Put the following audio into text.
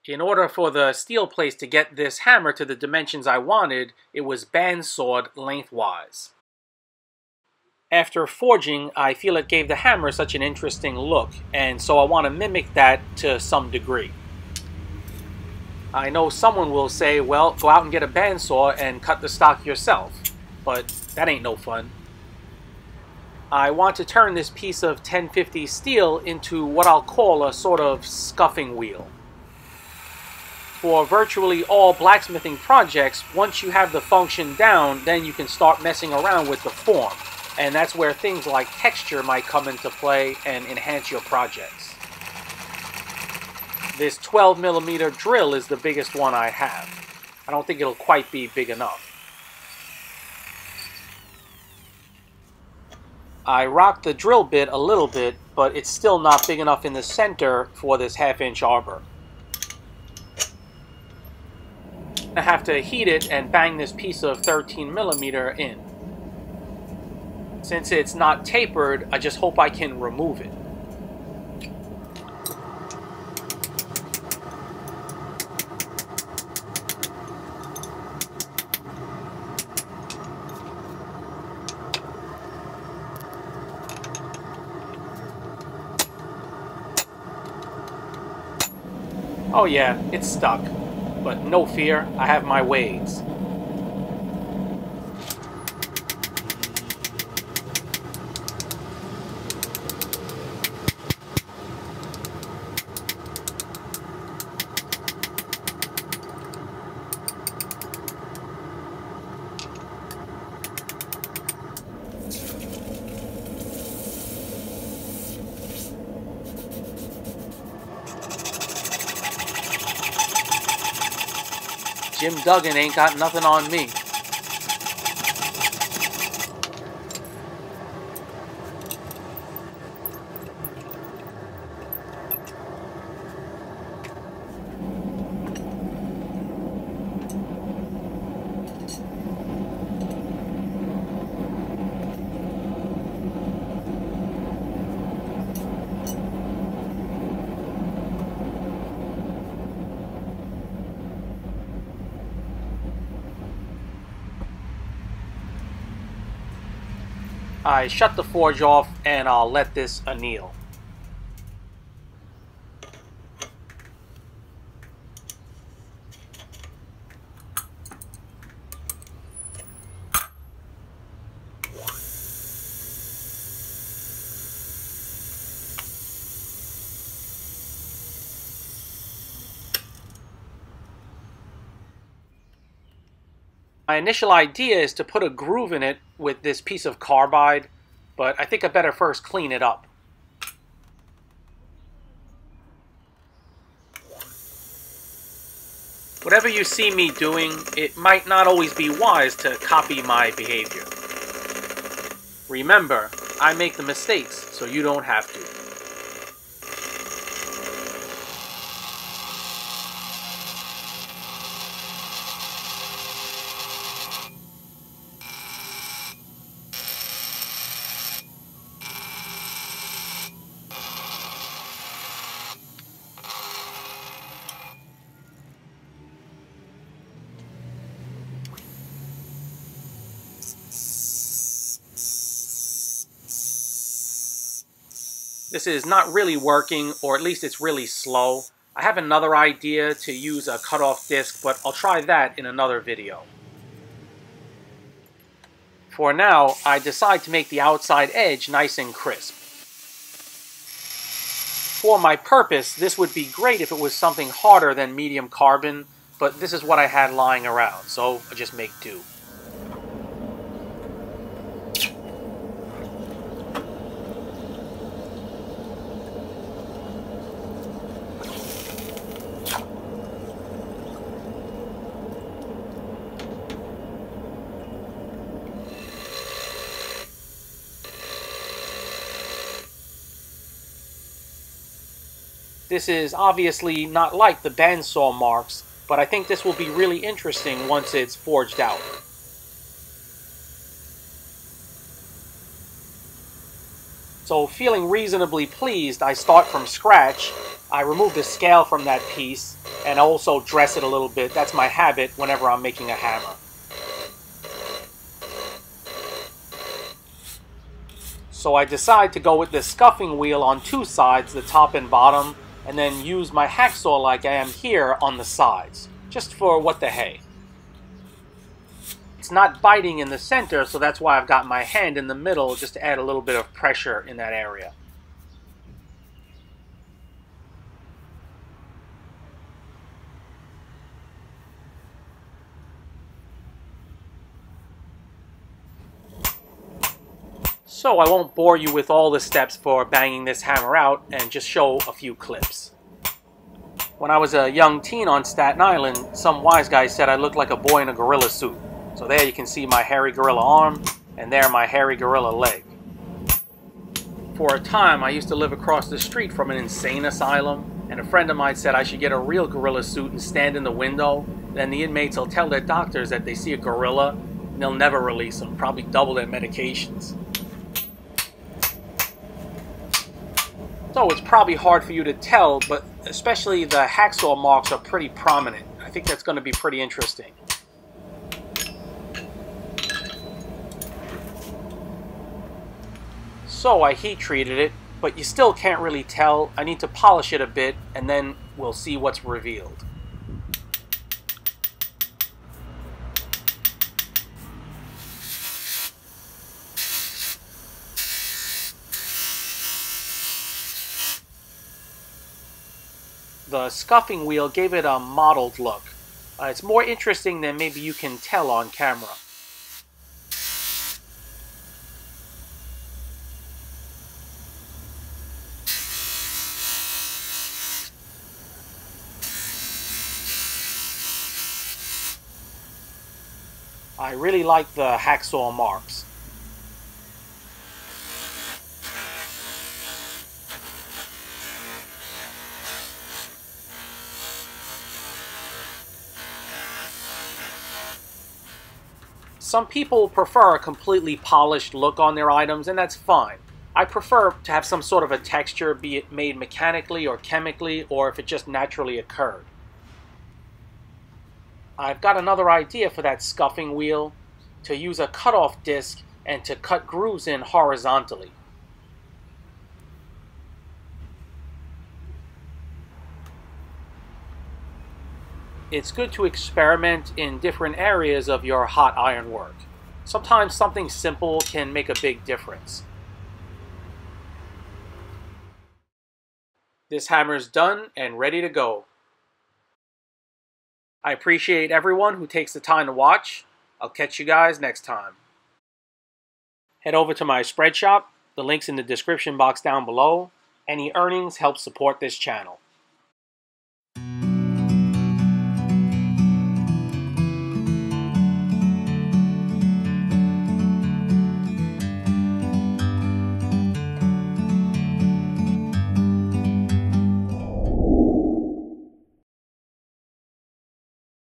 In order for the steel plates to get this hammer to the dimensions I wanted, it was bandsawed lengthwise. After forging, I feel it gave the hammer such an interesting look, and so I want to mimic that to some degree. I know someone will say, well, go out and get a bandsaw and cut the stock yourself, but that ain't no fun. I want to turn this piece of 1050 steel into what I'll call a sort of scuffing wheel. For virtually all blacksmithing projects, once you have the function down, then you can start messing around with the form. And that's where things like texture might come into play and enhance your projects. This 12mm drill is the biggest one I have. I don't think it'll quite be big enough. I rocked the drill bit a little bit, but it's still not big enough in the center for this 1/2" arbor. I have to heat it and bang this piece of 13mm in. Since it's not tapered, I just hope I can remove it. Oh yeah, it's stuck. But no fear, I have my ways. Jim Duggan ain't got nothing on me. I shut the forge off and I'll let this anneal. My initial idea is to put a groove in it with this piece of carbide, but I think I better first clean it up. Whatever you see me doing, it might not always be wise to copy my behavior. Remember, I make the mistakes, so you don't have to. This is not really working, or at least it's really slow. I have another idea to use a cutoff disc, but I'll try that in another video. For now, I decide to make the outside edge nice and crisp. For my purpose, this would be great if it was something harder than medium carbon, but this is what I had lying around, so I just make do. This is obviously not like the bandsaw marks, but I think this will be really interesting once it's forged out. So feeling reasonably pleased, I start from scratch. I remove the scale from that piece, and also dress it a little bit. That's my habit whenever I'm making a hammer. So I decide to go with this scuffing wheel on two sides, the top and bottom, and then use my hacksaw like I am here on the sides, just for what the hey. It's not biting in the center, so that's why I've got my hand in the middle just to add a little bit of pressure in that area. So I won't bore you with all the steps for banging this hammer out and just show a few clips. When I was a young teen on Staten Island, some wise guy said I looked like a boy in a gorilla suit. So there you can see my hairy gorilla arm, and there my hairy gorilla leg. For a time, I used to live across the street from an insane asylum, and a friend of mine said I should get a real gorilla suit and stand in the window. Then the inmates will tell their doctors that they see a gorilla, and they'll never release them, probably double their medications. So it's probably hard for you to tell, but especially the hacksaw marks are pretty prominent. I think that's going to be pretty interesting. So I heat treated it, but you still can't really tell. I need to polish it a bit, and then we'll see what's revealed. The scuffing wheel gave it a mottled look. It's more interesting than maybe you can tell on camera. I really like the hacksaw marks. Some people prefer a completely polished look on their items, and that's fine. I prefer to have some sort of a texture, be it made mechanically or chemically, or if it just naturally occurred. I've got another idea for that scuffing wheel, to use a cutoff disc and to cut grooves in horizontally. It's good to experiment in different areas of your hot iron work. Sometimes something simple can make a big difference. This hammer's done and ready to go. I appreciate everyone who takes the time to watch. I'll catch you guys next time. Head over to my spread shop. The link's in the description box down below. Any earnings help support this channel.